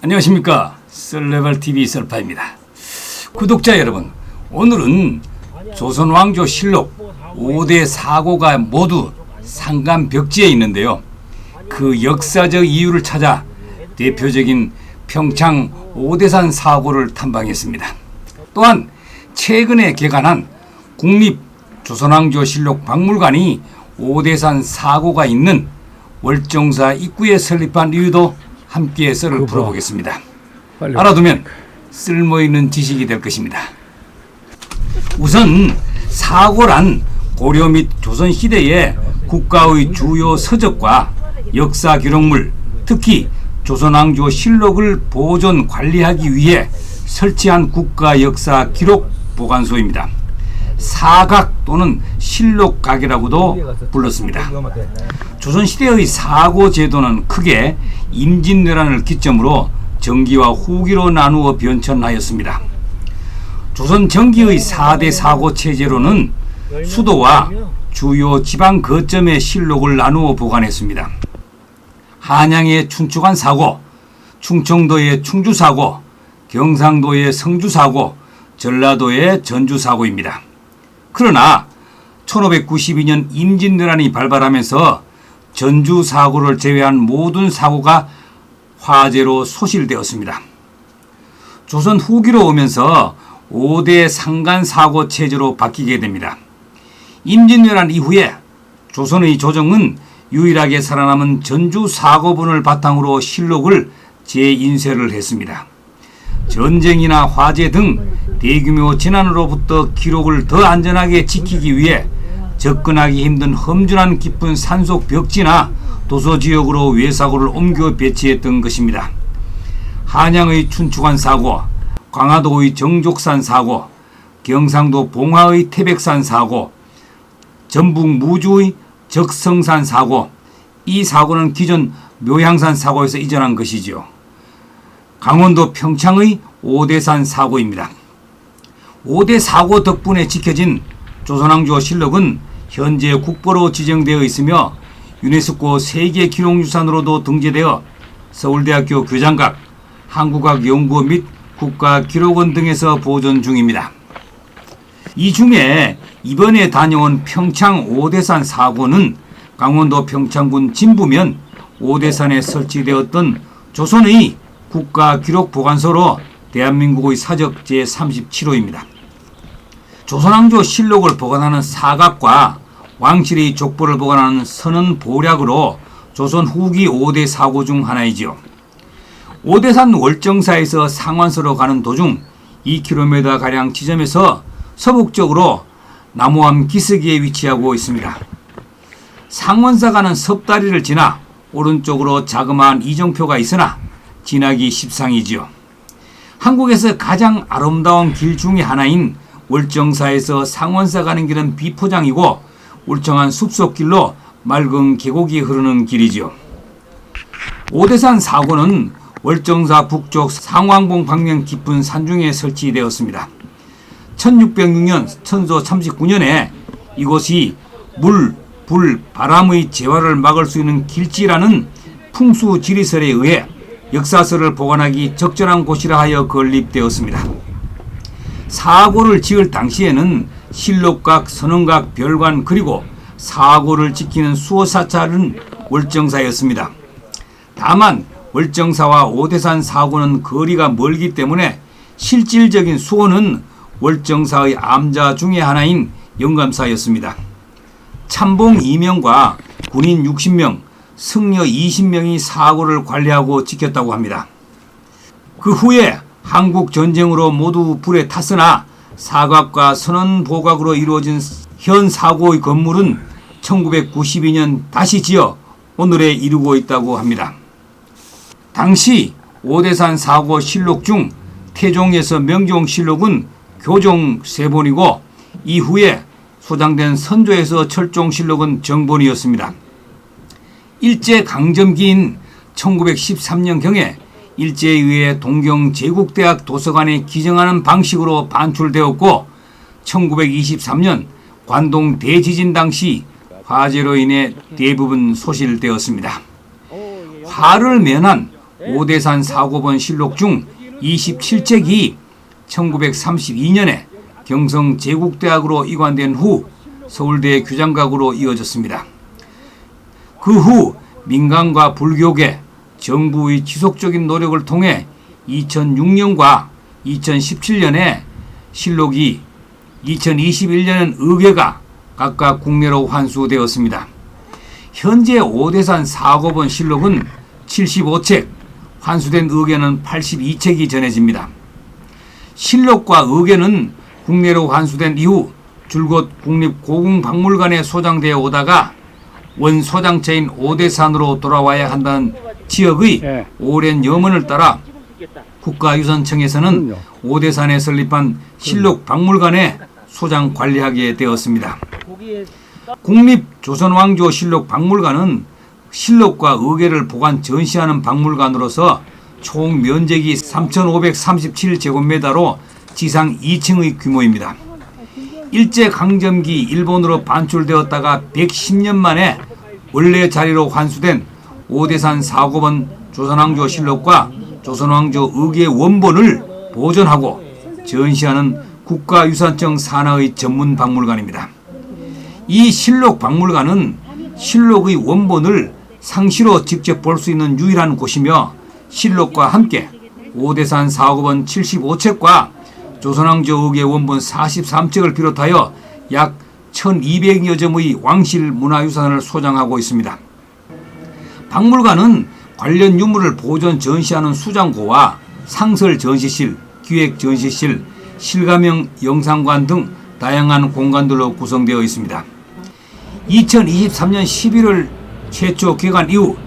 안녕하십니까. 썰레벌TV 썰파입니다. 구독자 여러분, 오늘은 조선왕조실록 5대 사고가 모두 상간벽지에 있는데요. 그 역사적 이유를 찾아 대표적인 평창 오대산 사고를 탐방했습니다. 또한 최근에 개관한 국립조선왕조실록 박물관이 오대산 사고가 있는 월정사 입구에 설립한 이유도 함께 썰을 풀어보겠습니다. 알아두면 쓸모있는 지식이 될 것입니다. 우선 사고란 고려 및 조선시대의 국가의 주요 서적과 역사 기록물, 특히 조선왕조실록을 보존 관리하기 위해 설치한 국가 역사 기록 보관소입니다. 사각 또는 실록각이라고도 불렀습니다. 조선시대의 사고 제도는 크게 임진왜란을 기점으로 정기와 후기로 나누어 변천하였습니다. 조선 정기의 4대 사고 체제로는 수도와 주요 지방 거점의 실록을 나누어 보관했습니다. 한양의 춘추관 사고, 충청도의 충주 사고, 경상도의 성주 사고, 전라도의 전주 사고입니다. 그러나 1592년 임진왜란이 발발하면서 전주 사고를 제외한 모든 사고가 화재로 소실되었습니다. 조선 후기로 오면서 5대 상간사고 체제로 바뀌게 됩니다. 임진왜란 이후에 조선의 조정은 유일하게 살아남은 전주 사고분을 바탕으로 실록을 재인쇄를 했습니다. 전쟁이나 화재 등 대규모 재난으로부터 기록을 더 안전하게 지키기 위해 접근하기 힘든 험준한 깊은 산속 벽지나 도서지역으로 외사고를 옮겨 배치했던 것입니다. 한양의 춘추관 사고, 광화도의 정족산 사고, 경상도 봉화의 태백산 사고, 전북 무주의 적성산 사고, 이 사고는 기존 묘향산 사고에서 이전한 것이죠. 강원도 평창의 오대산 사고입니다. 5대 사고 덕분에 지켜진 조선왕조실록은 현재 국보로 지정되어 있으며 유네스코 세계기록유산으로도 등재되어 서울대학교 교장각, 한국학연구원 및 국가기록원 등에서 보존 중입니다. 이 중에 이번에 다녀온 평창 오대산 사고는 강원도 평창군 진부면 오대산에 설치되었던 조선의 국가기록보관소로 대한민국의 사적 제37호입니다. 조선왕조실록을 보관하는 사각과 왕실의 족보를 보관하는 선은 보략으로 조선 후기 5대 사고 중 하나이지요. 오대산 월정사에서 상완서로 가는 도중 2km가량 지점에서 서북쪽으로 남호암 기슭에 위치하고 있습니다. 상원사가는 섭다리를 지나 오른쪽으로 자그마한 이정표가 있으나 지나기 십상이지요. 한국에서 가장 아름다운 길 중에 하나인 월정사에서 상원사 가는 길은 비포장이고 울창한 숲속길로 맑은 계곡이 흐르는 길이죠. 오대산 사고는 월정사 북쪽 상왕봉 방면 깊은 산중에 설치되었습니다. 1606년 천소 39년에 이곳이 물, 불, 바람의 재화를 막을 수 있는 길지라는 풍수 지리설에 의해 역사서를 보관하기 적절한 곳이라 하여 건립되었습니다. 사고를 지을 당시에는 실록각, 선원각, 별관 그리고 사고를 지키는 수호사찰은 월정사였습니다. 다만 월정사와 오대산 사고는 거리가 멀기 때문에 실질적인 수호는 월정사의 암자 중의 하나인 영감사였습니다. 참봉 2명과 군인 60명, 승려 20명이 사고를 관리하고 지켰다고 합니다. 그 후에 한국 전쟁으로 모두 불에 탔으나 사각과 선원 보각으로 이루어진 현 사고의 건물은 1992년 다시 지어 오늘에 이르고 있다고 합니다. 당시 오대산 사고 실록 중 태종에서 명종실록은 교종 세본이고 이후에 소장된 선조에서 철종실록은 정본이었습니다. 일제강점기인 1913년경에 일제에 의해 동경제국대학 도서관에 기증하는 방식으로 반출되었고 1923년 관동 대지진 당시 화재로 인해 대부분 소실되었습니다. 화를 면한 오대산 사고본 실록 중 27책이 1932년에 경성 제국대학으로 이관된 후 서울대 규장각으로 이어졌습니다. 그 후 민간과 불교계, 정부의 지속적인 노력을 통해 2006년과 2017년에 실록이, 2021년은 의궤가 각각 국내로 환수되었습니다. 현재 오대산 사고본 실록은 75책, 환수된 의궤는 82책이 전해집니다. 실록과 의궤는 국내로 환수된 이후 줄곧 국립고궁박물관에 소장되어 오다가 원 소장처인 오대산으로 돌아와야 한다는 지역의 오랜 염원을 따라 국가유산청에서는 오대산에 설립한 실록박물관에 소장 관리하게 되었습니다. 국립조선왕조 실록박물관은 실록과 의궤를 보관 전시하는 박물관으로서 총 면적이 3,537제곱미터로 지상 2층의 규모입니다. 일제강점기 일본으로 반출되었다가 110년 만에 원래 자리로 환수된 오대산 사고본 조선왕조 실록과 조선왕조 의궤 원본을 보존하고 전시하는 국가유산청 산하의 전문 박물관입니다. 이 실록 박물관은 실록의 원본을 상시로 직접 볼 수 있는 유일한 곳이며 실록과 함께 오대산 사고본 75책과 조선왕조 의궤 원본 43책을 비롯하여 약 1200여 점의 왕실 문화유산을 소장하고 있습니다. 박물관은 관련 유물을 보존 전시하는 수장고와 상설 전시실, 기획 전시실, 실감형 영상관 등 다양한 공간들로 구성되어 있습니다. 2023년 11월 최초 개관 이후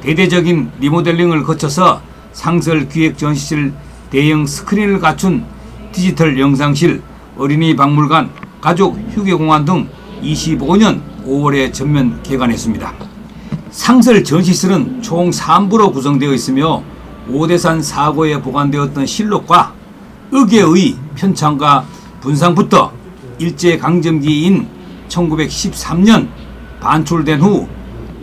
대대적인 리모델링을 거쳐서 상설 기획 전시실, 대형 스크린을 갖춘 디지털 영상실, 어린이 박물관, 가족 휴게공간 등 25년 5월에 전면 개관했습니다. 상설 전시실은 총 3부로 구성되어 있으며 오대산 사고에 보관되었던 실록과 의궤의 편찬과 분상부터 일제강점기인 1913년 반출된 후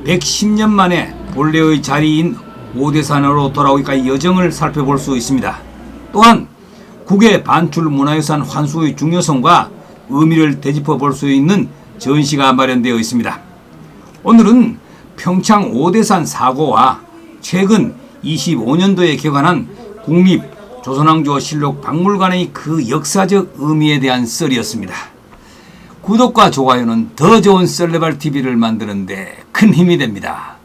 110년 만에 본래의 자리인 오대산으로 돌아오기까지 여정을 살펴볼 수 있습니다. 또한 국외 반출 문화유산 환수의 중요성과 의미를 되짚어 볼 수 있는 전시가 마련되어 있습니다. 오늘은 평창 오대산 사고와 최근 25년도에 개관한 국립조선왕조 실록 박물관의 그 역사적 의미에 대한 썰이었습니다. 구독과 좋아요는 더 좋은 썰레발 TV를 만드는 데 큰 힘이 됩니다.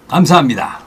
감사합니다.